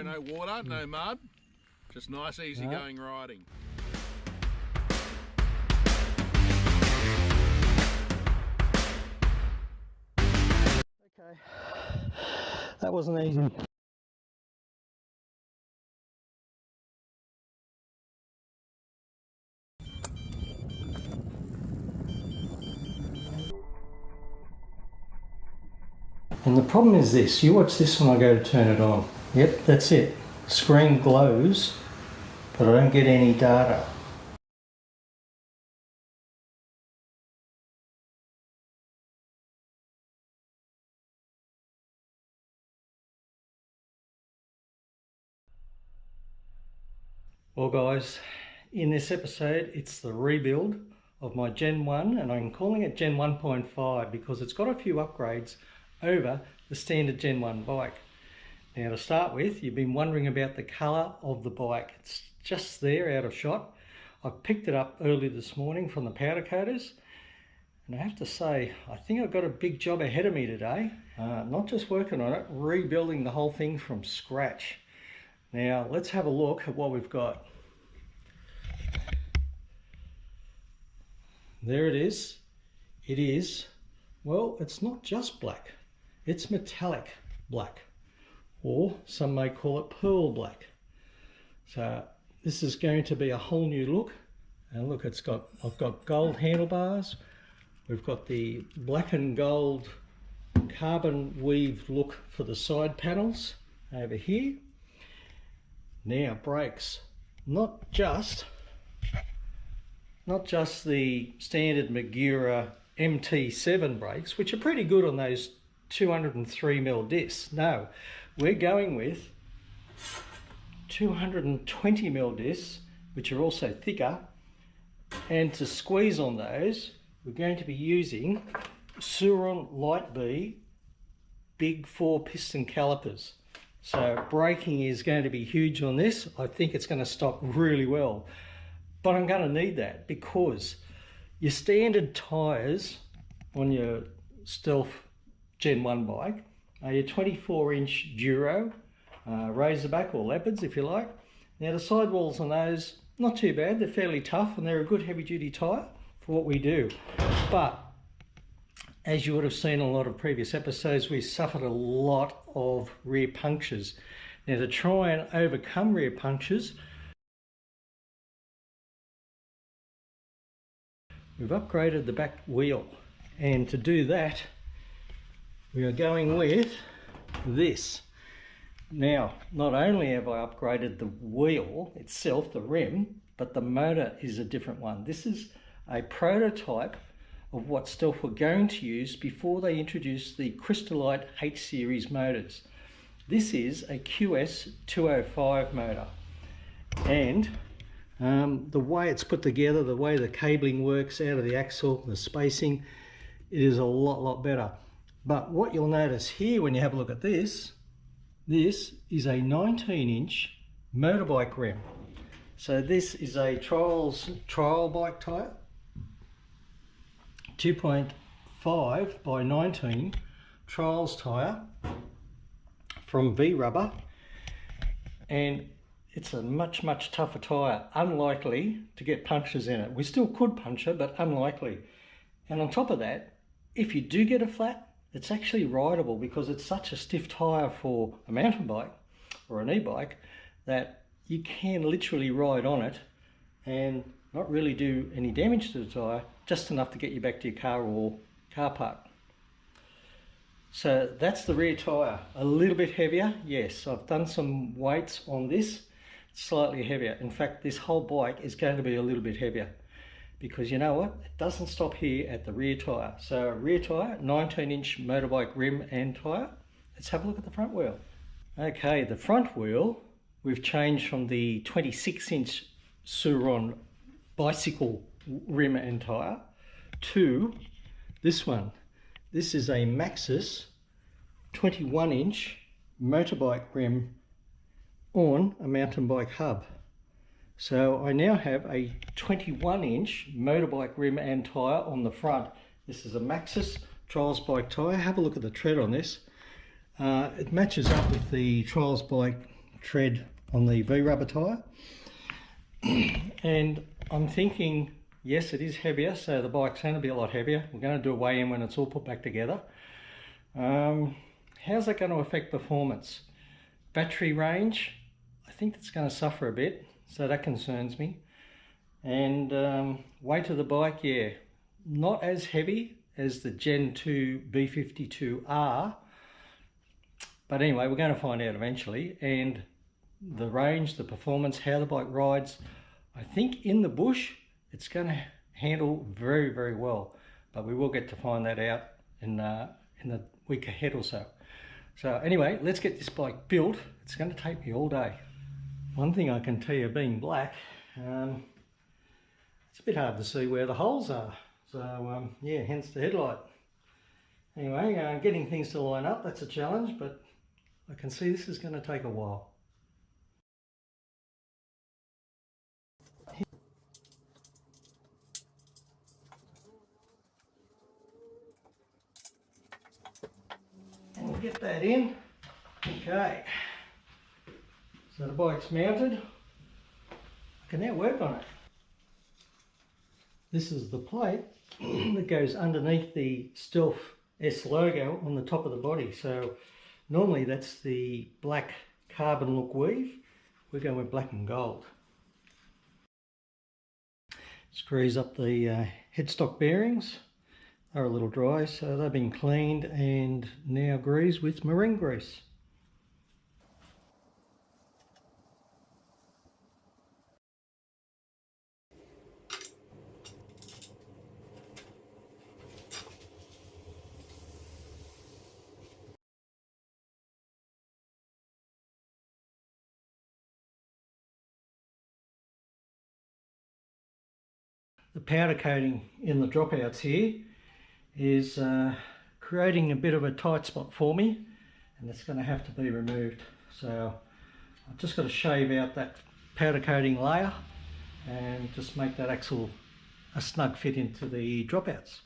No water, no mud, just nice easy going riding. Okay, that wasn't easy. And the problem is this, you watch this when I go to turn it on. Yep, that's it. The screen glows, but I don't get any data. Well guys, in this episode it's the rebuild of my Gen 1, and I'm calling it Gen 1.5 because it's got a few upgrades over the standard Gen 1 bike. Now to start with, you've been wondering about the colour of the bike. It's just there out of shot. I picked it up early this morning from the powder coaters, and I have to say, I think I've got a big job ahead of me today. Not just working on it, rebuilding the whole thing from scratch. Now let's have a look at what we've got. There it is. It is, well, it's not just black, it's metallic black, or some may call it pearl black. So this is going to be a whole new look. And look, I've got gold handlebars. We've got the black and gold carbon weaved look for the side panels over here. Now brakes, not just the standard Magura MT7 brakes, which are pretty good on those 203mm discs. No, we're going with 220mm discs, which are also thicker, and to squeeze on those we're going to be using Suron Light B big 4-piston calipers. So braking is going to be huge on this. I think it's going to stop really well, but I'm going to need that because your standard tyres on your Stealth Gen 1 bike are your 24-inch Duro, Razorback or Leopards if you like. Now the sidewalls on those, not too bad, they're fairly tough and they're a good heavy duty tyre for what we do. But as you would have seen in a lot of previous episodes, we suffered a lot of rear punctures. Now to try and overcome rear punctures, we've upgraded the back wheel. And to do that, we are going with this. Now, not only have I upgraded the wheel itself, the rim, but the motor is a different one. This is a prototype of what Stealth were going to use before they introduced the Crystalite H series motors. This is a QS 205 motor, and the way it's put together, the way the cabling works out of the axle, the spacing, it is a lot better. But what you'll notice here when you have a look at this is a 19-inch motorbike rim. So this is a trial bike tyre, 2.5 by 19 trials tyre from V-Rubber, and it's a much tougher tyre. Unlikely to get punctures in it. We still could puncture, but unlikely. And on top of that, if you do get a flat, it's actually rideable because it's such a stiff tyre for a mountain bike or an e-bike that you can literally ride on it and not really do any damage to the tyre, just enough to get you back to your car or car park. So that's the rear tyre. A little bit heavier, yes. I've done some weights on this, slightly heavier. In fact, this whole bike is going to be a little bit heavier because you know what? It doesn't stop here at the rear tyre. So rear tyre, 19-inch motorbike rim and tyre. Let's have a look at the front wheel. Okay, the front wheel, we've changed from the 26-inch Suron bicycle rim and tyre to this one. This is a Maxxis 21-inch motorbike rim on a mountain bike hub. So I now have a 21-inch motorbike rim and tyre on the front. This is a Maxxis Trials Bike tyre. Have a look at the tread on this. It matches up with the Trials Bike tread on the V-rubber tyre. And I'm thinking, yes, it is heavier, so the bike's going to be a lot heavier. We're going to do a weigh-in when it's all put back together. How's that going to affect performance? Battery range, I think that's going to suffer a bit, so that concerns me. And weight of the bike, yeah, not as heavy as the Gen1 B52R, but anyway, we're going to find out eventually. And the range, the performance, how the bike rides, I think in the bush it's going to handle very, very well, but we will get to find that out in the week ahead or so. So anyway, let's get this bike built. It's going to take me all day. One thing I can tell you, being black, it's a bit hard to see where the holes are. So yeah, hence the headlight. Anyway, getting things to line up, that's a challenge, but I can see this is going to take a while. And we'll get that in. Okay. So the bike's mounted. I can now work on it. This is the plate that goes underneath the Stealth S logo on the top of the body. So normally that's the black carbon look weave. We're going with black and gold. Screws up the headstock bearings. They're a little dry, so they've been cleaned and now greased with marine grease. The powder coating in the dropouts here is creating a bit of a tight spot for me, and it's going to have to be removed. So I've just got to shave out that powder coating layer and just make that axle a snug fit into the dropouts.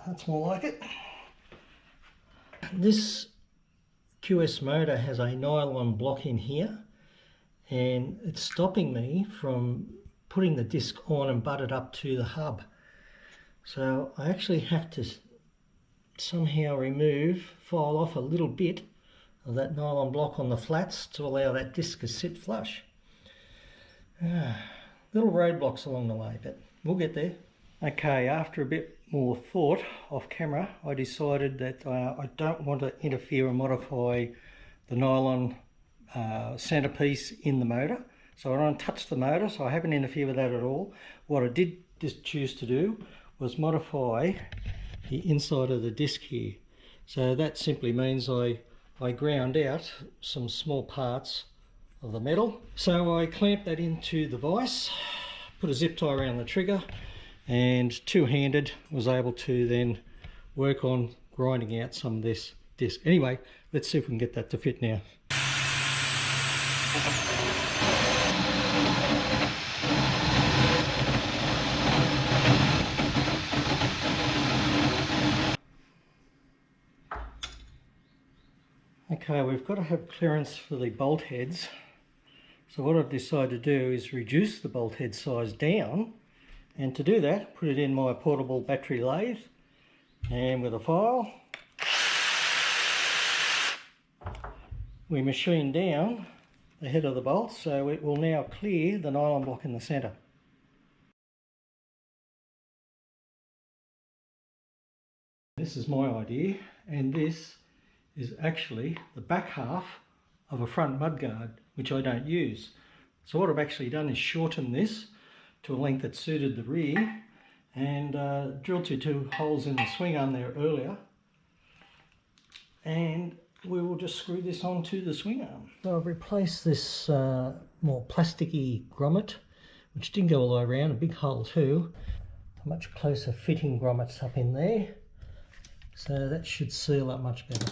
That's more like it. This QS motor has a nylon block in here, and it's stopping me from putting the disc on and butt it up to the hub. So I actually have to somehow file off a little bit of that nylon block on the flats to allow that disc to sit flush. Little roadblocks along the way, but we'll get there. Okay, after a bit more thought off camera, I decided that I don't want to interfere and modify the nylon centerpiece in the motor. So I don't touch the motor, so I haven't interfered with that at all. What I did just choose to do was modify the inside of the disc here. So that simply means I ground out some small parts of the metal. So I clamped that into the vise, put a zip tie around the trigger, and two-handed was able to then work on grinding out some of this disc. Anyway, let's see if we can get that to fit now. Okay, we've got to have clearance for the bolt heads. So what I've decided to do is reduce the bolt head size down, and to do that, put it in my portable battery lathe, and with a file, we machine down the head of the bolt so it will now clear the nylon block in the centre. This is my idea, and this is actually the back half of a front mudguard, which I don't use. So what I've actually done is shorten this to a length that suited the rear, and drilled two holes in the swing arm there earlier, and we will just screw this onto the swing arm. So I've replaced this more plasticky grommet, which didn't go all the way around, a big hole too, a much closer fitting grommets up in there, so that should seal up much better.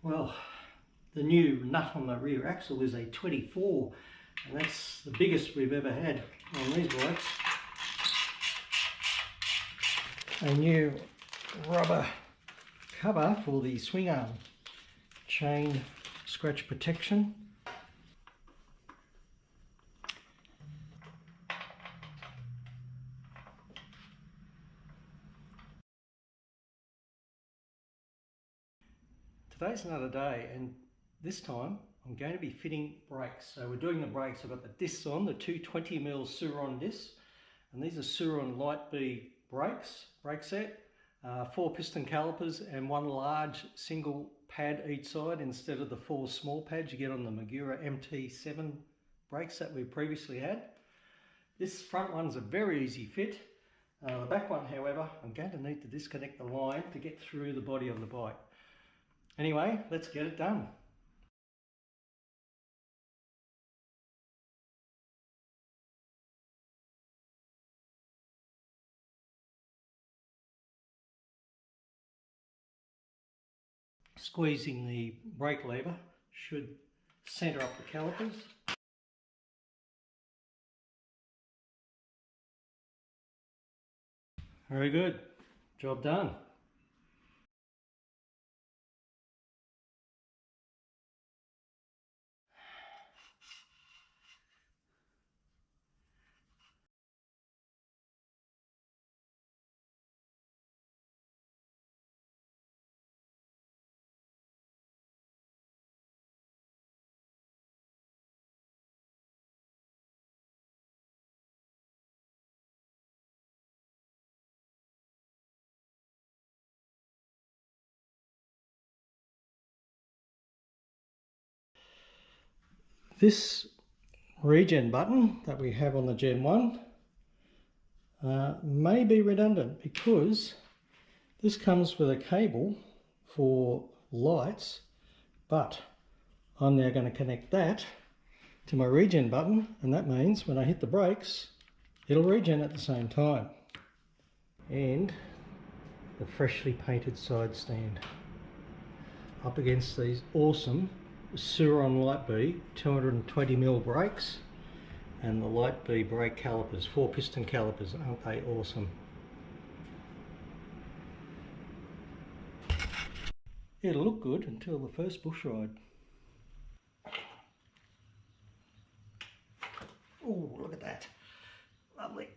Well, the new nut on the rear axle is a 24, and that's the biggest we've ever had on these bikes. A new rubber cover for the swing arm, chain scratch protection. Today's another day, and this time I'm going to be fitting brakes. So we're doing the brakes. I've got the discs on, the two 20mm Suron discs, and these are Suron Light B brakes, brake set, 4 piston calipers and 1 large single pad each side instead of the 4 small pads you get on the Magura MT7 brakes that we previously had. This front one's a very easy fit. The back one, however, I'm going to need to disconnect the line to get through the body of the bike. Anyway, let's get it done. Squeezing the brake lever should centre up the calipers. Very good, job done. This regen button that we have on the Gen 1 may be redundant because this comes with a cable for lights, but I'm now going to connect that to my regen button, and that means when I hit the brakes it'll regen at the same time. And the freshly painted side stand up against these awesome Suron Light B 220mm brakes and the Light B brake calipers, 4 piston calipers. Aren't they awesome? It'll look good until the first bush ride. Oh, look at that. Lovely.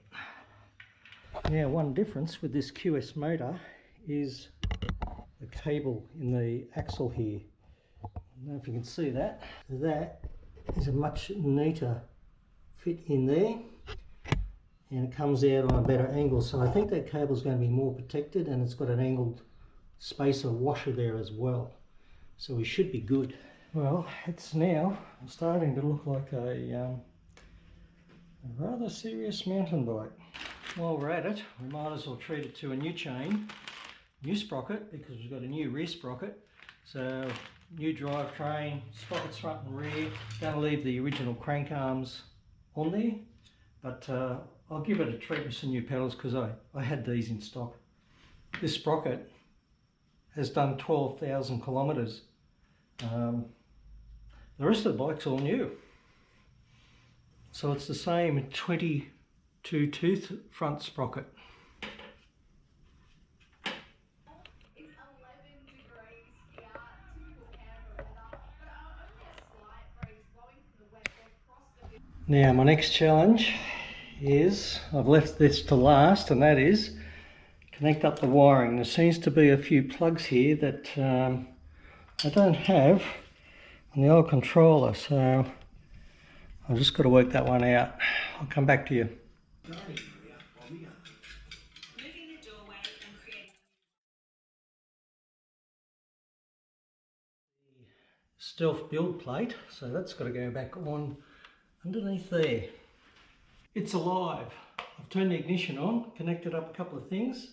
Now, one difference with this QS motor is the cable in the axle here. I don't know if you can see that. That is a much neater fit in there, and it comes out on a better angle. So I think that cable is going to be more protected, and it's got an angled spacer washer there as well. So we should be good. Well, it's now starting to look like a rather serious mountain bike. While we're at it, we might as well treat it to a new chain, new sprocket, because we've got a new rear sprocket. So new drivetrain, sprockets front and rear. Going to leave the original crank arms on there, but I'll give it a treat with some new pedals because I had these in stock. This sprocket has done 12,000 kilometres. The rest of the bike's all new. So it's the same 22 tooth front sprocket. Now my next challenge is, I've left this to last, and that is connect up the wiring. There seems to be a few plugs here that I don't have on the old controller, so I've just got to work that one out. I'll come back to you. Stealth build plate, so that's got to go back on underneath there. It's alive. I've turned the ignition on, connected up a couple of things,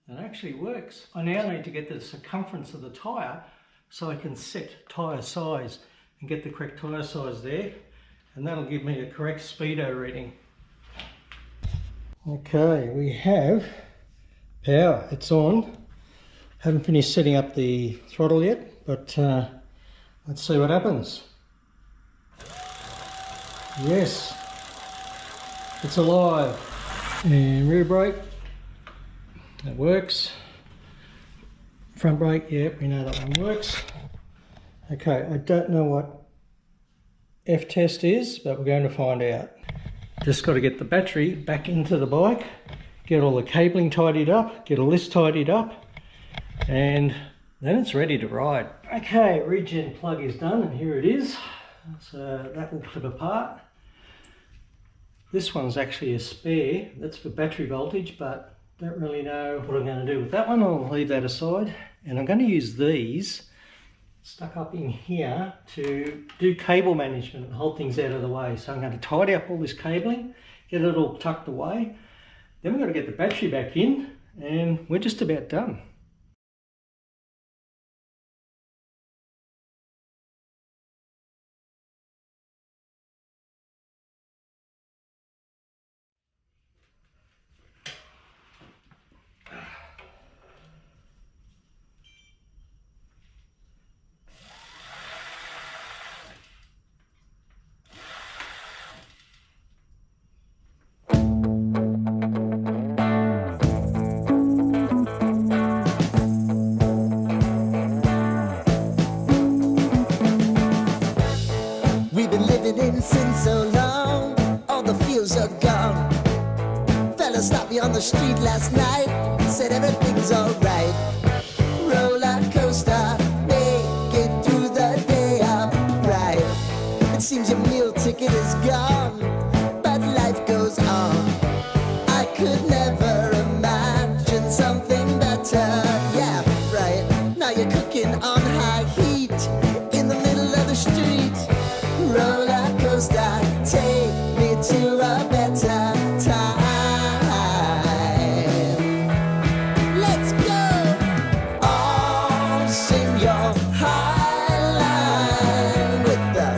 and it actually works. I now need to get the circumference of the tyre so I can set tyre size and get the correct tyre size there, and that'll give me a correct speedo reading. Okay, we have power. It's on. Haven't finished setting up the throttle yet, but let's see what happens. Yes, it's alive. And rear brake, that works. Front brake, yep, we know that one works. Okay, I don't know what F-test is, but we're going to find out. Just got to get the battery back into the bike, get all the cabling tidied up, get all this tidied up, and then it's ready to ride. Okay, regen plug is done, and here it is. So that will clip apart. This one's actually a spare, that's for battery voltage, but don't really know what I'm going to do with that one. I'll leave that aside. And I'm going to use these stuck up in here to do cable management and hold things out of the way. So I'm going to tidy up all this cabling, get it all tucked away. Then we've got to get the battery back in, and we're just about done. Since so long, all the fields are gone. Fella stopped me on the street last night, said everything's alright. Roller coaster, make it through the day, I'm right. It seems your meal ticket is gone, but life goes on. I could never imagine something better. Yeah, right. Now you're cooking on high heat in the middle of the street. Roller coaster, take me to a better time. Let's go! All sing your high line with the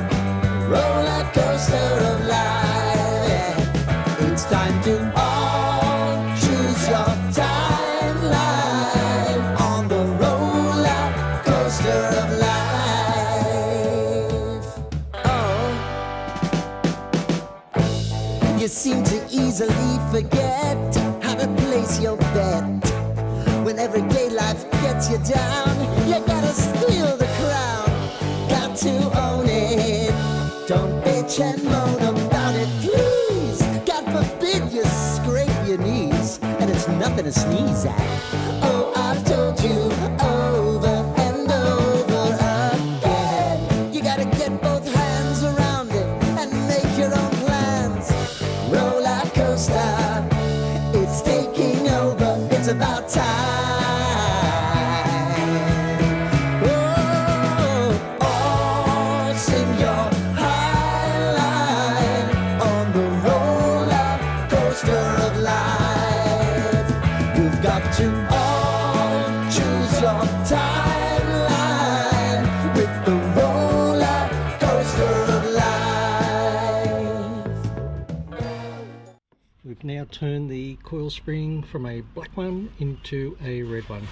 roller coaster of life. Yeah. It's time to all choose your timeline on the roller coaster of life. You seem to easily forget how to place your bet. When everyday life gets you down, you gotta steal the crown. Got to own it. Don't bitch and moan about it, please. God forbid you scrape your knees, and it's nothing to sneeze at. Oh, I've told you over and over again. You gotta get both hands around it and make your own plans. Roller coaster, it's taking over, it's about time. Oh, all sing your high line on the roller coaster of life. You've got to all choose your timeline with the roller coaster of life. We've now turned the coil spring from a black one into a red one.